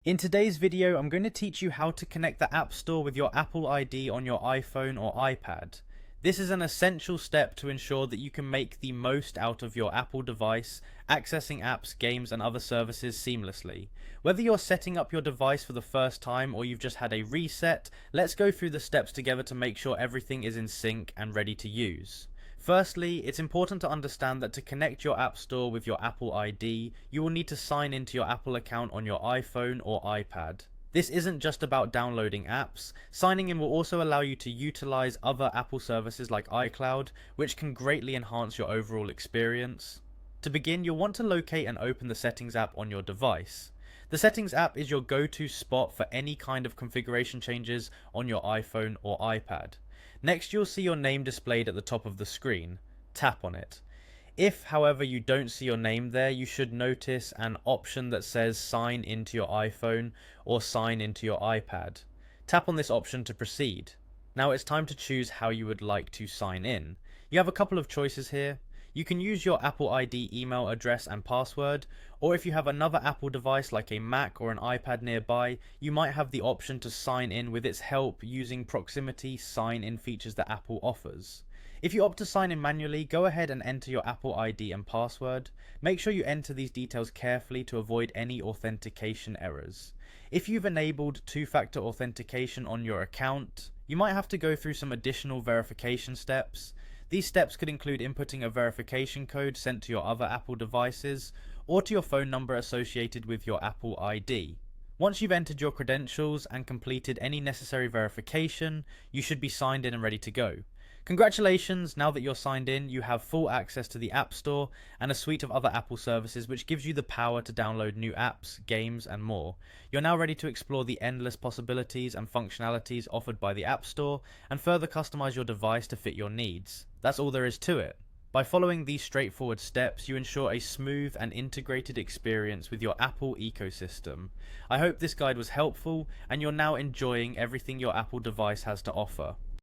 In today's video, I'm going to teach you how to connect the App Store with your Apple ID on your iPhone or iPad. This is an essential step to ensure that you can make the most out of your Apple device, accessing apps, games, and other services seamlessly. Whether you're setting up your device for the first time or you've just had a reset, let's go through the steps together to make sure everything is in sync and ready to use. Firstly, it's important to understand that to connect your App Store with your Apple ID, you will need to sign into your Apple account on your iPhone or iPad. This isn't just about downloading apps. Signing in will also allow you to utilize other Apple services like iCloud, which can greatly enhance your overall experience. To begin, you'll want to locate and open the Settings app on your device. The Settings app is your go-to spot for any kind of configuration changes on your iPhone or iPad. Next, you'll see your name displayed at the top of the screen. Tap on it. If, however, you don't see your name there, you should notice an option that says sign into your iPhone or sign into your iPad. Tap on this option to proceed. Now it's time to choose how you would like to sign in. You have a couple of choices here. You can use your Apple ID email address and password, or if you have another Apple device like a Mac or an iPad nearby, you might have the option to sign in with its help using proximity sign-in features that Apple offers. If you opt to sign in manually, go ahead and enter your Apple ID and password. Make sure you enter these details carefully to avoid any authentication errors. If you've enabled two-factor authentication on your account, you might have to go through some additional verification steps. These steps could include inputting a verification code sent to your other Apple devices or to your phone number associated with your Apple ID. Once you've entered your credentials and completed any necessary verification, you should be signed in and ready to go. Congratulations, now that you're signed in, you have full access to the App Store and a suite of other Apple services which gives you the power to download new apps, games, and more. You're now ready to explore the endless possibilities and functionalities offered by the App Store and further customize your device to fit your needs. That's all there is to it. By following these straightforward steps, you ensure a smooth and integrated experience with your Apple ecosystem. I hope this guide was helpful and you're now enjoying everything your Apple device has to offer.